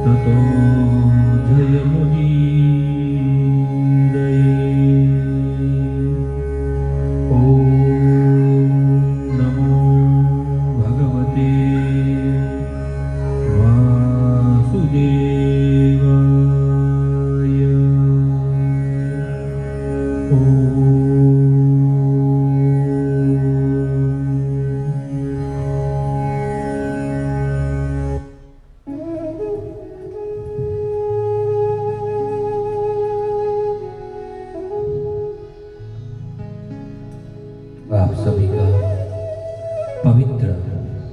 ततो जयमुदीरये। ॐ नमो भगवते वासुदेवाय। आप सभी का पवित्र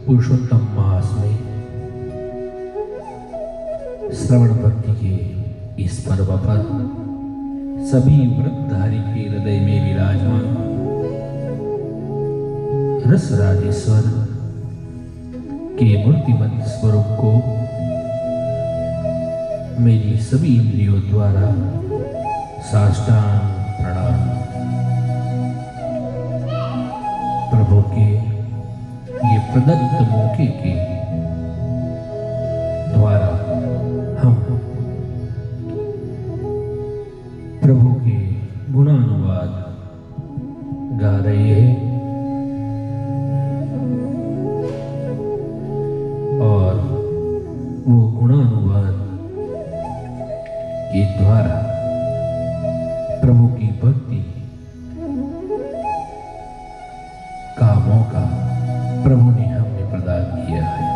पुरुषोत्तम मास में श्रवण भक्ति के इस पर्व पर सभी व्रतधारी के हृदय में विराजमान रसराजेश्वर के मूर्तिमंत स्वरूप को मेरी सभी इंद्रियों द्वारा साष्टांग प्रणाम। प्रभु के ये प्रदत्त मौके के द्वारा हम प्रभु के गुणानुवाद गा रहे हैं और वो गुणानुवाद के द्वारा प्रभु की भक्ति का मौका प्रभु ने हमें प्रदान किया है।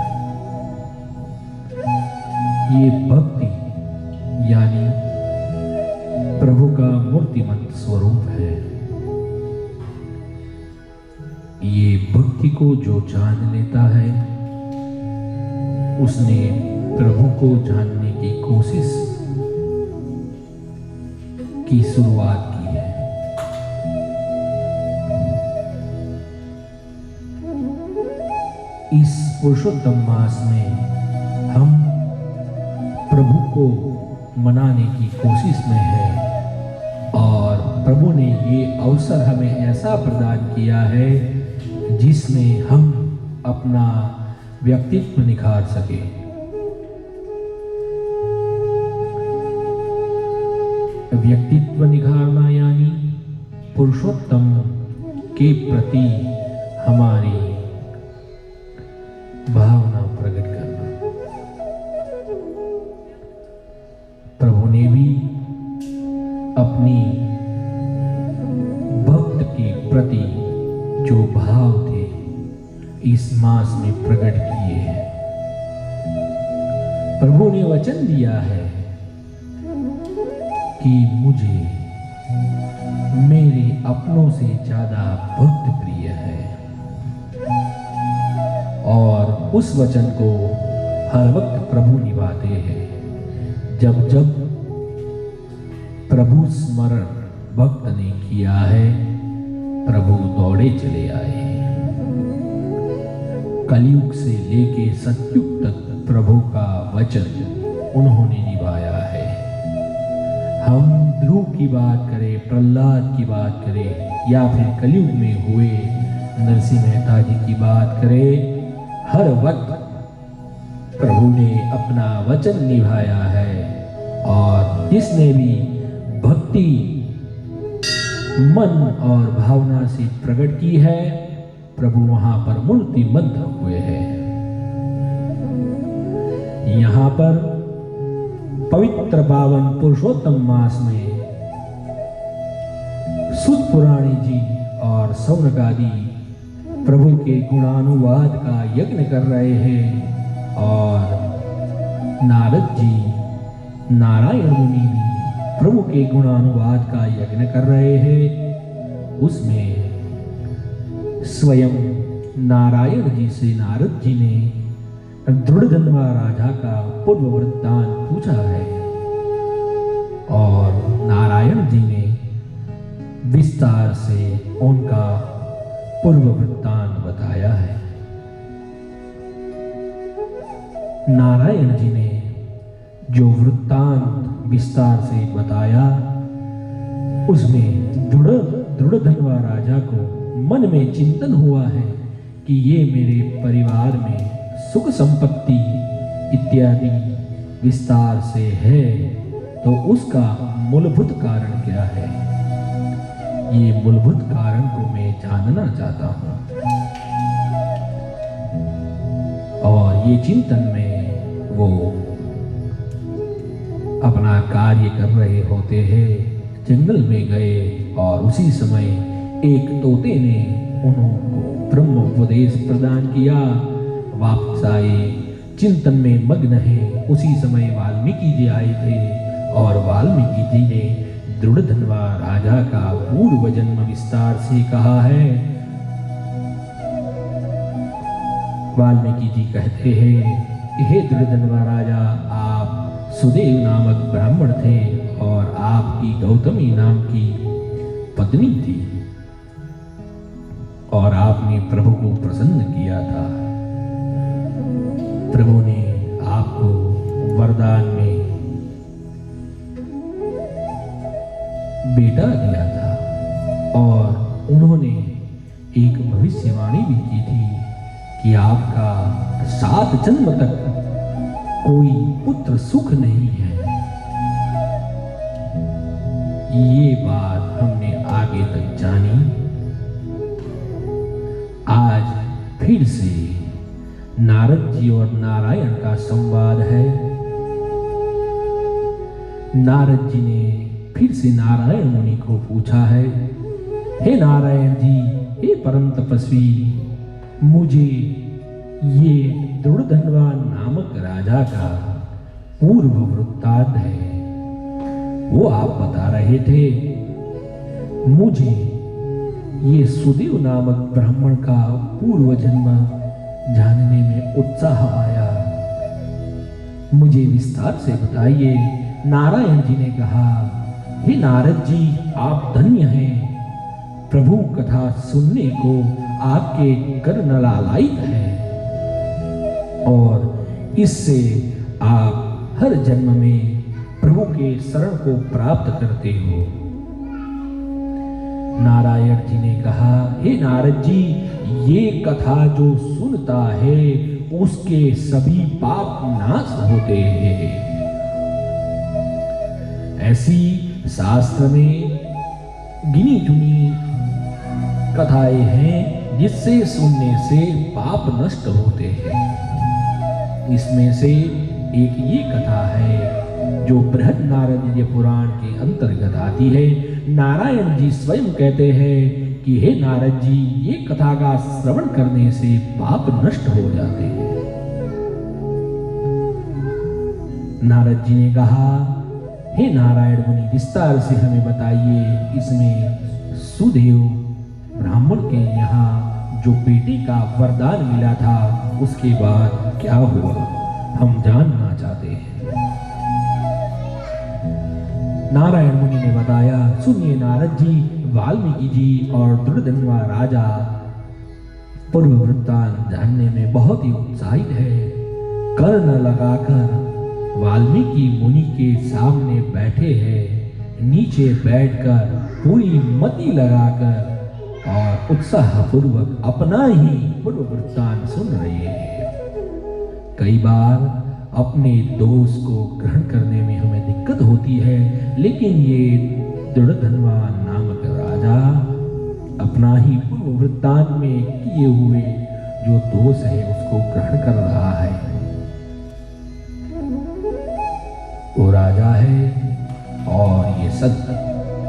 ये भक्ति यानी प्रभु का मूर्तिमंत स्वरूप है। ये भक्ति को जो जान लेता है उसने प्रभु को जानने की कोशिश की शुरुआत की है। इस पुरुषोत्तम मास में हम प्रभु को मनाने की कोशिश में है और प्रभु ने ये अवसर हमें ऐसा प्रदान किया है जिसमें हम अपना व्यक्तित्व निखार सके। व्यक्तित्व निखारना यानी पुरुषोत्तम के प्रति हमारी भावना प्रकट करना। प्रभु ने भी अपनी भक्त के प्रति जो भाव थे इस मास में प्रकट किए हैं। प्रभु ने वचन दिया है कि मुझे मेरे अपनों से ज्यादा भक्त प्रिय है और उस वचन को हर वक्त प्रभु निभाते हैं। जब जब प्रभु स्मरण भक्त ने किया है प्रभु दौड़े चले आए। कलयुग से लेके सतयुग तक प्रभु का वचन उन्होंने निभाया है। हम ध्रुव की बात करें, प्रहलाद की बात करें या फिर कलयुग में हुए नरसिंह मेहता जी की बात करें, हर वक्त प्रभु ने अपना वचन निभाया है और जिसने भी भक्ति मन और भावना से प्रकट की है प्रभु वहां पर मूर्तिमंत हुए हैं। यहां पर पवित्र पावन पुरुषोत्तम मास में सुत पुराणी जी और सौनकादि प्रभु के गुणानुवाद का यज्ञ कर रहे हैं और नारद जी नारायण मुनि भी प्रभु के गुणानुवाद का यज्ञ कर रहे हैं। उसमें स्वयं नारायण जी से नारद जी ने द्रुढ़धन्वा राजा का पूर्व वृत्तांत पूछा है और नारायण जी ने विस्तार से उनका पूर्व वृत्तांत बताया है। नारायण जी ने जो वृत्तांत विस्तार से बताया उसमें द्रुढ़धन्वा राजा को मन में चिंतन हुआ है कि ये मेरे परिवार में सुख संपत्ति इत्यादि विस्तार से है तो उसका मूलभूत कारण क्या है? ये मूलभूत कारण को मैं जानना चाहता हूं। और ये चिंतन में वो अपना कार्य कर रहे होते हैं। जंगल में गए और उसी समय एक तोते ने उनको ब्रह्म उपदेश प्रदान किया। वापस आए, चिंतन में मग्न है। उसी समय वाल्मीकि जी आए थे और वाल्मीकि जी ने दृढ़धन्वा राजा का पूर्व जन्म विस्तार से कहा है। वाल्मीकि जी कहते हैं कि हे दृढ़धन्वा राजा, आप सुदेव नामक ब्राह्मण थे और आपकी गौतमी नाम की पत्नी थी और आपने प्रभु को प्रसन्न किया था। प्रभु ने आपको वरदान में बेटा दिया था और उन्होंने एक भविष्यवाणी भी की थी कि आपका 7 जन्म तक कोई पुत्र सुख नहीं है। ये बात हमने आगे तक जानी। आज फिर से नारद जी और नारायण का संवाद है। नारद जी ने फिर से नारायण मुनि को पूछा है, हे नारायण जी, हे परम तपस्वी, मुझे ये दृढ़धन्वा नामक राजा का पूर्व वृत्तांत है वो आप बता रहे थे। मुझे ये सुदेव नामक ब्राह्मण का पूर्व जन्म जानने में उत्साह आया। मुझे विस्तार से बताइए। नारायण जी ने कहा, हे नारद जी, आप धन्य हैं। प्रभु कथा सुनने को आपके कर्ण लालायित है और इससे आप हर जन्म में प्रभु के शरण को प्राप्त करते हो। नारायण जी ने कहा, हे नारद जी, ये कथा जो सुनता है उसके सभी पाप नाश होते हैं। ऐसी शास्त्र में गिनी चुनी कथाएं हैं जिससे सुनने से पाप नष्ट होते हैं। इसमें से एक ये कथा है जो बृहद नारदीय पुराण के अंतर्गत आती है। नारायण जी स्वयं कहते हैं कि हे नारद जी, ये कथा का श्रवण करने से पाप नष्ट हो जाते हैं। नारद जी ने कहा, हे नारायण मुनि, विस्तार से हमें बताइए, इसमें सुदेव ब्राह्मण के यहाँ जो बेटे का वरदान मिला था उसके बाद क्या हुआ, हम जानना चाहते हैं। नारायण मुनि ने बताया, सुनिए नारद जी, वाल्मीकि जी और दृढ़धन्वा राजा पूर्व वृत्तांत जानने में बहुत ही उत्साहित है। कर्ण लगाकर वाल्मीकि मुनि के सामने बैठे हैं, नीचे बैठकर पूरी मति लगाकर और उत्साहपूर्वक अपना ही पूर्व वृत्तांत सुन रहे हैं। कई बार अपने दोष को ग्रहण करने में हमें दिक्कत होती है, लेकिन ये दृढ़धन्वा नामक राजा अपना ही पूर्व वृत्तांत में किए हुए जो दोष है उसको ग्रहण कर रहा है। वो राजा है और ये सत्य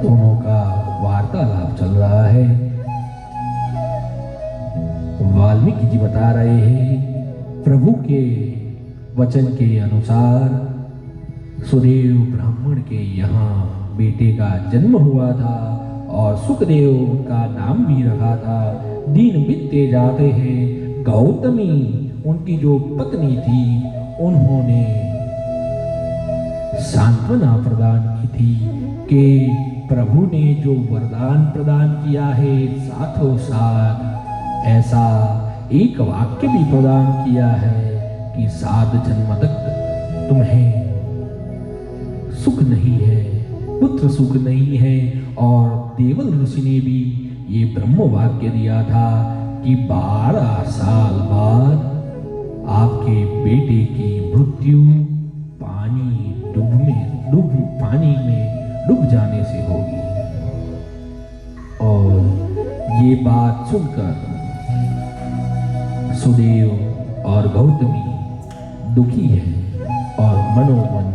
दोनों का वार्तालाप चल रहा है। वाल्मीकि जी बता रहे हैं, प्रभु के वचन के अनुसार सुदेव ब्राह्मण के यहाँ बेटे का जन्म हुआ था और सुखदेव उनका नाम भी रखा था। दिन बीतते जाते हैं। गौतमी उनकी जो पत्नी थी उन्होंने सांत्वना प्रदान की थी कि प्रभु ने जो वरदान प्रदान किया है साथों साथ ऐसा एक वाक्य भी प्रदान किया है कि 7 जन्म तक तुम्हें सुख नहीं है, पुत्र सुख नहीं है। और देवल ऋषि ने भी ये ब्रह्म वाक्य दिया था कि 12 साल बाद आपके बेटे की मृत्यु पानी पानी में डूब जाने से होगी। और ये बात सुनकर सुदेव और गौतमी दुखी हैं और मनोमन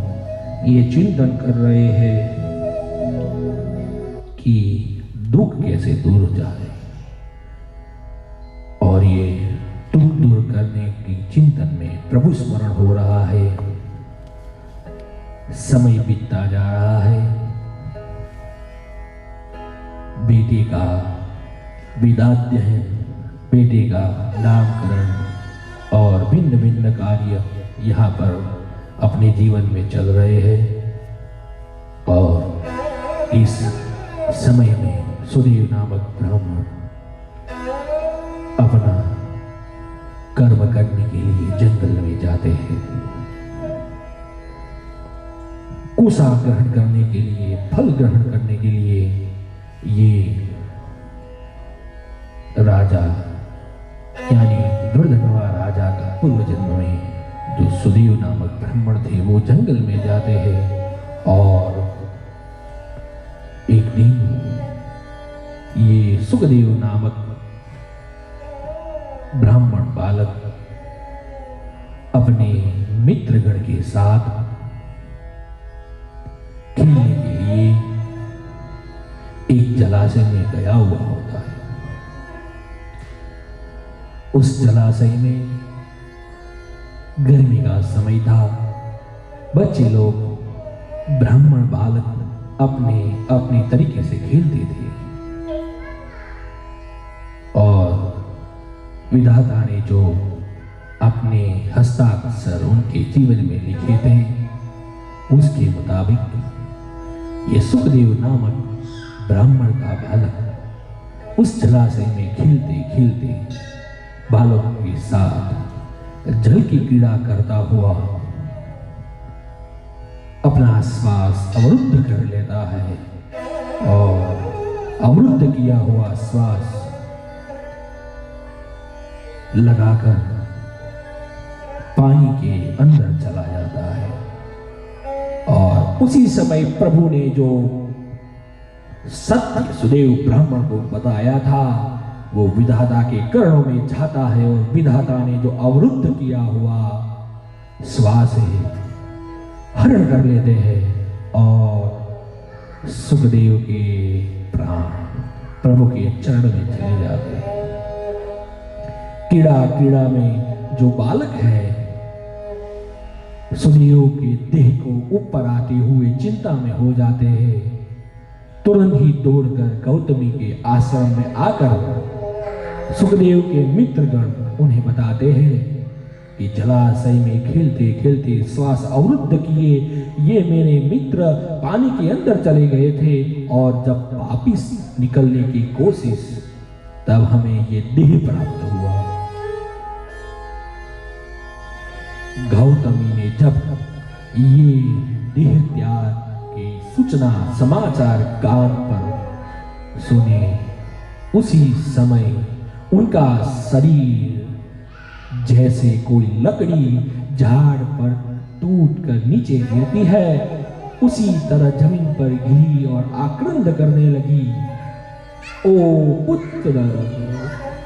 ये चिंतन कर रहे हैं कि दुख कैसे दूर हो जाए। और ये दुख दूर करने की चिंतन में प्रभु स्मरण हो रहा है। समय बीतता जा रहा है। बेटे का विदाद्य है, बेटे का नामकरण और भिन्न भिन्न कार्य यहाँ पर अपने जीवन में चल रहे हैं। और इस समय में सुदेव नामक ब्राह्मण अपना कर्म करने के लिए जंगल में जाते हैं। कुशा ग्रहण करने के लिए, फल ग्रहण करने के लिए ये राजा यानी दुर्धनवा राजा का पूर्व जन्म में जो सुदेव नामक ब्राह्मण थे वो जंगल में जाते हैं। और एक दिन ये सुखदेव नामक ब्राह्मण बालक अपने मित्रगण के साथ खेलने के लिए एक जलाशय में गया हुआ होता है। उस जलाशय में गर्मी का समय था। बच्चे लोग, ब्राह्मण बालक अपने अपने तरीके से खेलते थे। और विधाता ने जो अपने हस्ताक्षर उनके जीवन में लिखे थे उसके मुताबिक ये सुखदेव नामक ब्राह्मण का बालक उस जलाशय में खेलते खेलते बालकों के साथ जल की क्रीड़ा करता हुआ अपना श्वास अवरुद्ध कर लेता है। और अवरुद्ध किया हुआ श्वास लगाकर पानी के अंदर चला जाता है। और उसी समय प्रभु ने जो सत्य सुदेव ब्राह्मण को बताया था वो विधाता के कर्णों में जाता है। और विधाता ने जो अवरुद्ध किया हुआ श्वास है हरण कर लेते हैं और सुखदेव के प्राण प्रभु के चरण में चले जाते हैं। कीड़ा कीड़ा में जो बालक है सुखदेव के देह को ऊपर आते हुए चिंता में हो जाते हैं। तुरंत ही दौड़कर गौतमी के आश्रम में आकर सुखदेव के मित्रगण उन्हें बताते हैं कि जलाशय में खेलते खेलते श्वास अवरुद्ध किए ये मेरे मित्र पानी के अंदर चले गए थे। और जब वापिस निकलने की कोशिश तब हमें ये देह प्राप्त हुआ। गौतमी ने जब ये देह त्याग की सूचना समाचार कान पर सुने उसी समय उनका शरीर जैसे कोई लकड़ी झाड़ पर टूटकर नीचे गिरती है उसी तरह जमीन पर गिरी और आक्रंद करने लगी। ओ पुत्र,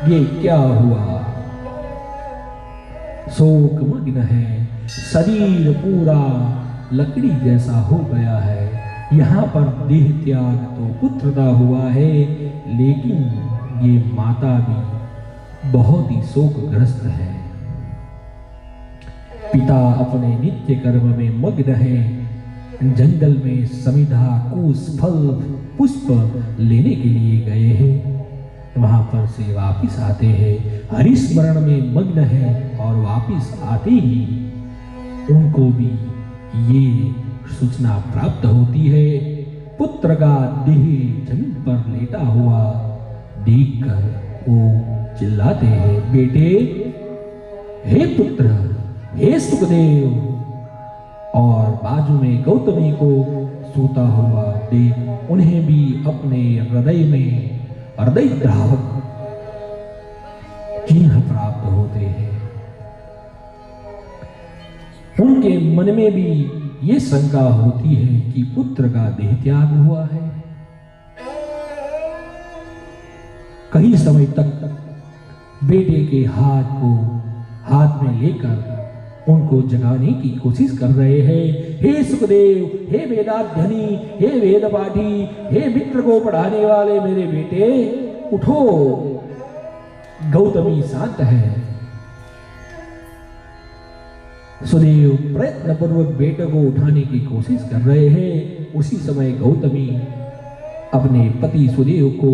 ये क्या हुआ? शोकमग्न है, शरीर पूरा लकड़ी जैसा हो गया है। यहाँ पर देह त्याग तो पुत्र का हुआ है, लेकिन ये माता भी बहुत ही शोकग्रस्त है। पिता अपने नित्य कर्म में मग्न है। जंगल में समिधा कुश फल पुष्प लेने के लिए गए हैं। वहां पर से वापिस आते हैं, हरिस्मरण में मग्न है और वापिस आते ही उनको भी ये सूचना प्राप्त होती है। पुत्र का देह जमीन पर लेटा हुआ देखकर वो चिल्लाते हैं, बेटे, हे पुत्र, हे सुखदेव। और बाजू में गौतमी को सोता हुआ देख उन्हें भी अपने हृदय में हृदय द्रावक चिन्ह प्राप्त होते हैं। उनके मन में भी ये शंका होती है कि पुत्र का देह त्याग हुआ है। कई समय तक बेटे के हाथ में लेकर उनको जगाने की कोशिश कर रहे हैं। हे सुखदेव, हे वेदाध्ययनी, हे वेद पाठी, हे मित्र को पढ़ाने वाले मेरे बेटे, उठो। गौतमी शांत है। सुदेव प्रयत्न पूर्वक बेटे को उठाने की कोशिश कर रहे हैं। उसी समय गौतमी अपने पति सुदेव को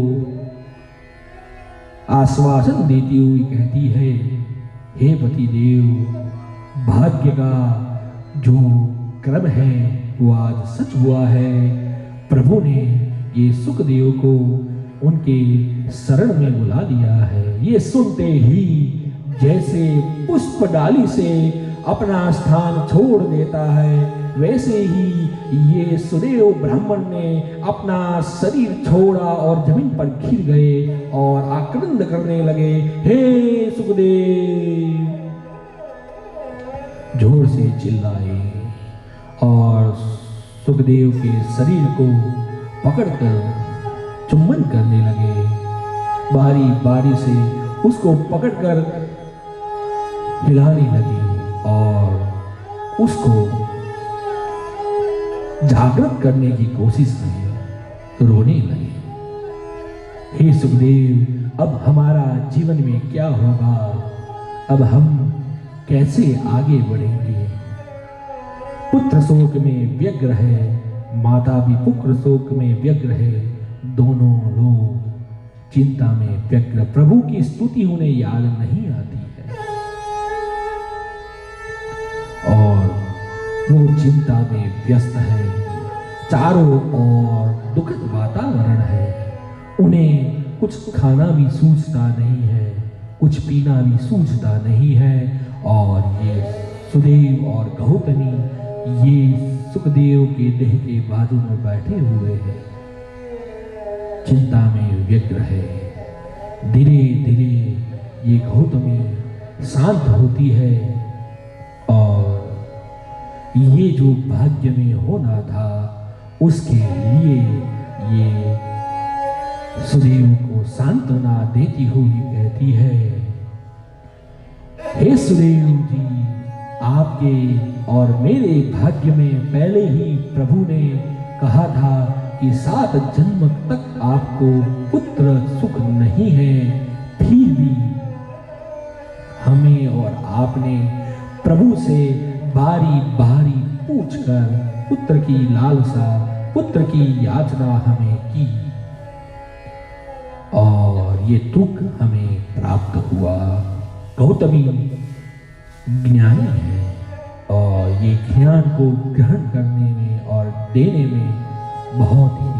आश्वासन देती हुई कहती है, हे पति देव, भाग्य का जो क्रम है वो आज सच हुआ है। प्रभु ने ये सुखदेव को उनके शरण में बुला दिया है। ये सुनते ही जैसे पुष्प डाली से अपना स्थान छोड़ देता है, वैसे ही ये सुदेव ब्राह्मण ने अपना शरीर छोड़ा और जमीन पर गिर गए और आक्रंद करने लगे। हे सुखदेव, जोर से चिल्लाए और सुखदेव के शरीर को पकड़कर चुम्बन करने लगे। बारी बारी से उसको पकड़कर हिलाने लगे और उसको जागृत करने की कोशिश में रोने लगे। हे सुखदेव, अब हमारा जीवन में क्या होगा? अब हम कैसे आगे बढ़ेंगे? पुत्र शोक में व्यग्र है, माता भी पुत्र शोक में व्यग्र है। दोनों लोग चिंता में व्यग्र। प्रभु की स्तुति उन्हें याद नहीं आती है और वो चिंता में व्यस्त है। चारों ओर दुखद वातावरण है। उन्हें कुछ खाना भी सूझता नहीं है, कुछ पीना भी सूझता नहीं है। और ये सुदेव और गौतमी ये सुखदेव के देह के बाजू में बैठे हुए हैं, चिंता में व्यग्र है। धीरे धीरे ये गौतमी शांत होती है और ये जो भाग्य में होना था उसके लिए ये सुदेव को सांत्वना देती हुई कहती है, हे सुदेव जी, आपके और मेरे भाग्य में पहले ही प्रभु ने कहा था कि 7 जन्म तक आपको पुत्र सुख नहीं है। फिर भी हमें और आपने प्रभु से बारी बारी पूछकर पुत्र की लालसा, पुत्र की याचना हमें की और ये दुख हमें प्राप्त हुआ। गौतमी ज्ञानी है और ये ज्ञान को ग्रहण करने में और देने में बहुत ही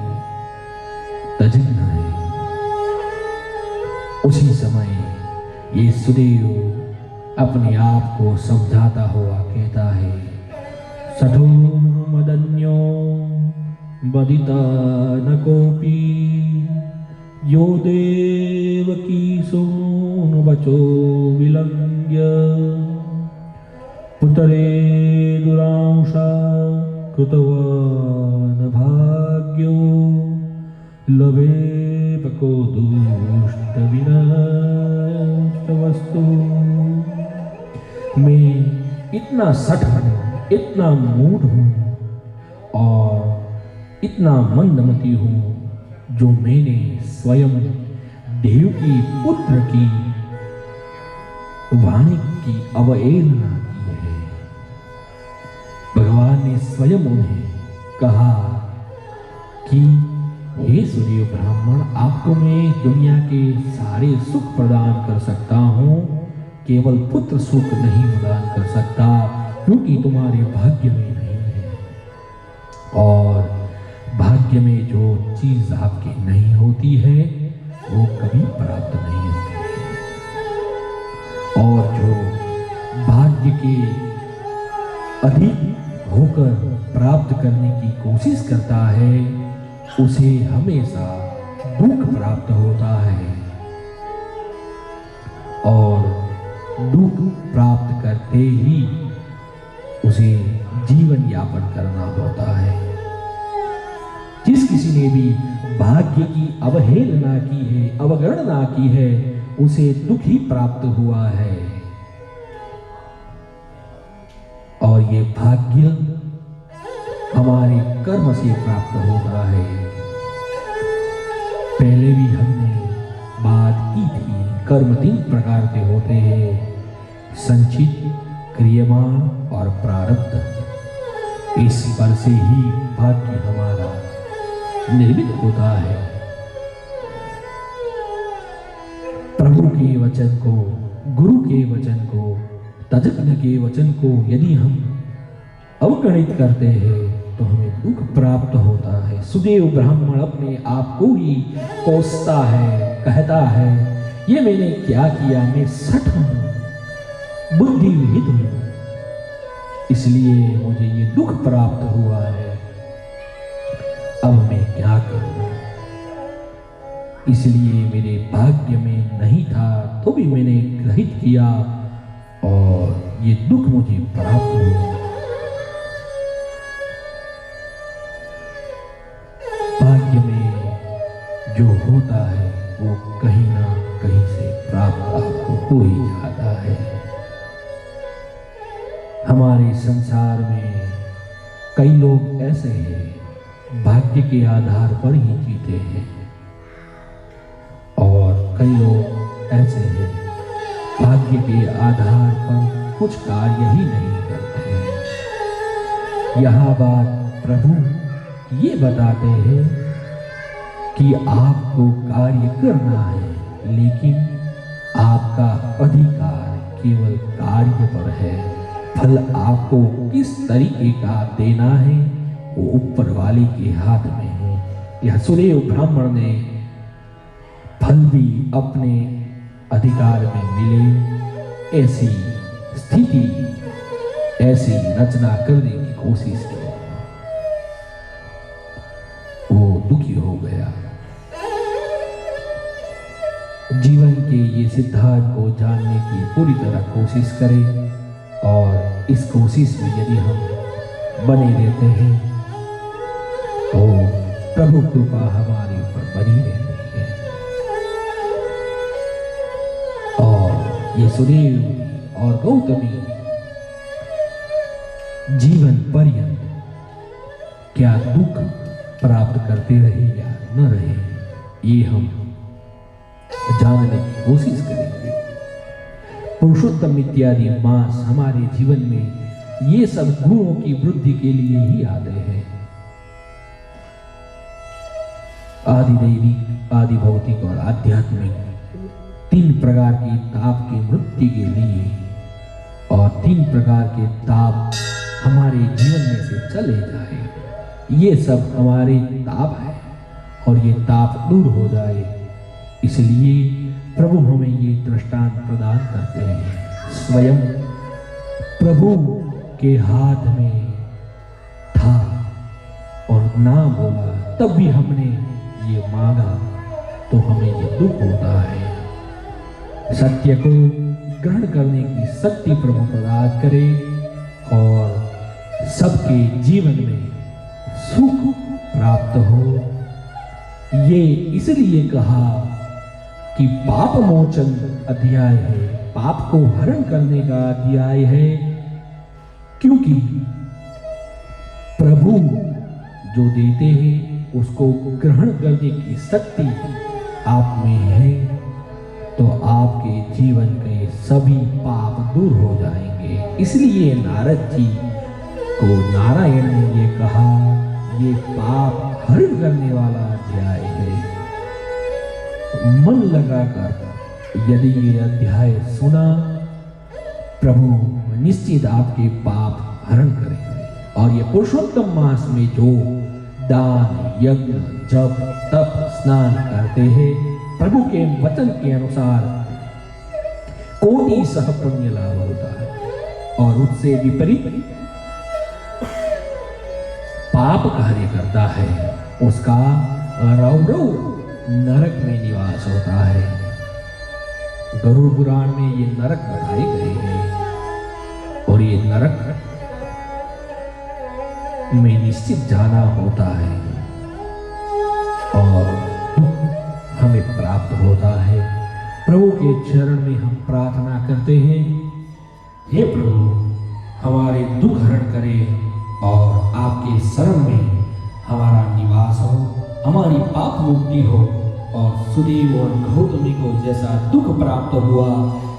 तजन्ना है। उसी समय ये सुदेव अपने आप को समझाता हुआ कहता है, सठो मदन्यो बदिता न कोपी यो देवकी सोन बचो विलंग्य पुतरे दुरांशा कृतवान भाग्यो लभे पको दुष्ट विनष्ट वस्तु। मैं इतना सठ हूँ, इतना मूढ़ हूँ और इतना मंदमती हूँ जो मैंने स्वयं देव की पुत्र की वाणी की अवहेलना की है। भगवान ने स्वयं उन्हें कहा कि हे सुदेव ब्राह्मण, आपको मैं दुनिया के सारे सुख प्रदान कर सकता हूँ, केवल पुत्र सुख नहीं प्रदान कर सकता क्योंकि तुम्हारे भाग्य में नहीं है। और भाग्य में जो चीज आपकी नहीं होती है वो कभी प्राप्त नहीं होती है। और जो भाग्य के अधिक होकर प्राप्त करने की कोशिश करता है उसे हमेशा दुख प्राप्त होता है और दुख प्राप्त करते ही उसे जीवन यापन करना होता है। जिस किसी ने भी भाग्य की अवहेलना की है, अवगणना की है, उसे दुख ही प्राप्त हुआ है। और ये भाग्य हमारे कर्म से प्राप्त होता है। पहले भी हमने बात की थी, कर्म 3 प्रकार के होते हैं, संचित, क्रियमान और प्रारब्ध। इस पर से ही भाग्य हमारा निर्मित होता है। प्रभु के वचन को, गुरु के वचन को, तज्ज्ञ के वचन को यदि हम अवगणित करते हैं तो हमें दुख प्राप्त होता है। सुदेव ब्राह्मण अपने आप को ही कोसता है, कहता है, ये मैंने क्या किया, मैं सठ हूं, बुद्धि विहित हूं, इसलिए मुझे ये दुख प्राप्त हुआ है, अब मैं क्या करूं। इसलिए मेरे भाग्य में नहीं था तो भी मैंने ग्रहित किया और ये दुख मुझे प्राप्त हुआ। भाग्य में जो होता है वो कहीं ना कहीं से प्राप्त आपको हो ही जाता है। हमारे संसार में कई लोग ऐसे हैं भाग्य के आधार पर ही जीते हैं और कई लोग ऐसे हैं भाग्य के आधार पर कुछ कार्य ही नहीं करते हैं। यहाँ बात प्रभु ये बताते हैं कि आपको कार्य करना है, लेकिन आपका अधिकार केवल कार्य पर है। फल आपको किस तरीके का देना है वो ऊपर वाले के हाथ में है। यह सुदेव ब्राह्मण ने फल भी अपने अधिकार में मिले ऐसी स्थिति, ऐसी रचना करने की कोशिश की, वो दुखी हो गया। जीवन के ये सिद्धांत को जानने की पूरी तरह कोशिश करें और इस कोशिश में यदि हम बने रहते हैं तो प्रभु कृपा हमारे ऊपर बनी रहती है। और ये सुदेव और गौतमी जीवन पर्यंत क्या दुख प्राप्त करते रहे या न रहे, ये हम जानने की कोशिश करेंगे। पुरुषोत्तम इत्यादि मास हमारे जीवन में ये सब गुणों की वृद्धि के लिए ही आते हैं। आदि दैविक, आदि भौतिक और आध्यात्मिक 3 प्रकार की ताप की वृद्धि के लिए, और 3 प्रकार के ताप हमारे जीवन में से चले जाए, ये सब हमारे ताप है और ये ताप दूर हो जाए, इसलिए प्रभु हमें ये दृष्टांत प्रदान करते हैं। स्वयं प्रभु के हाथ में था और ना बोला, तब भी हमने ये मांगा तो हमें ये दुख होता है। सत्य को ग्रहण करने की शक्ति प्रभु प्रदान करे और सबके जीवन में सुख प्राप्त हो। ये इसलिए कहा कि पाप मोचन अध्याय है, पाप को हरण करने का अध्याय है, क्योंकि प्रभु जो देते हैं उसको ग्रहण करने की शक्ति आप में है तो आपके जीवन के सभी पाप दूर हो जाएंगे। इसलिए नारद जी को नारायण ने ये कहा, ये पाप हरण करने वाला अध्याय है। मन लगाकर यदि ये अध्याय सुना, प्रभु निश्चित आपके पाप हरण करेंगे। और ये पुरुषोत्तम मास में जो दान, यज्ञ, जप, तप, स्नान करते हैं, प्रभु के वचन के अनुसार कोटि सह पुण्य लाभ होता है और उससे विपरीत पाप कार्य करता है, उसका रौरव नरक में निवास होता है। गरुड़ पुराण में ये नरक बताए गए हैं और ये नरक में निश्चित जाना होता है और हमें प्राप्त होता है। प्रभु के चरण में हम प्रार्थना करते हैं, हे प्रभु हमारे दुख हरण करें और आपके शरण में हमारा निवास हो, हमारी पाप मुक्ति हो और सुदेव और गौतमी को जैसा दुख प्राप्त हुआ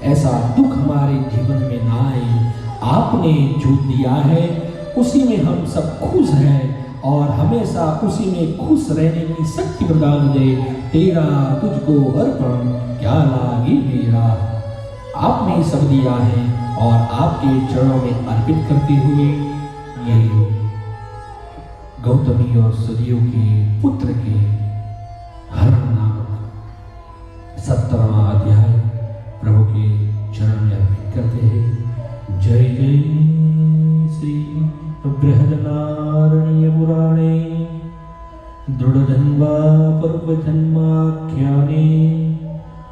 ऐसा दुख हमारे जीवन में ना आए। आपने जो दिया है उसी में हम सब खुश हैं और हमेशा उसी में खुश रहने की शक्ति प्रदान दे। तेरा तुझको अर्पण क्या लागे मेरा, आपने सब दिया है और आपके चरणों में अर्पित करते हुए ये गौतमी और सुदेव के पुत्र के हरण नामक 17वां अध्याय प्रभु के चरण में अर्पित करते हैं। जय जय श्री बृहदनारण्य पुराणे दृढ़धन्वा पर्वजन्माख्याने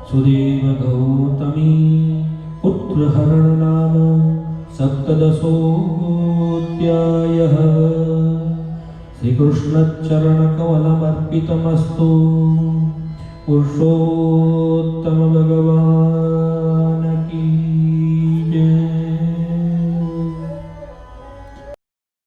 सुदेव गौतमी पुत्र हरण नाम 17 अध्यायः। श्री कृष्ण चरण कमलमर्पितमस्तु। पुरुषोत्तम भगवान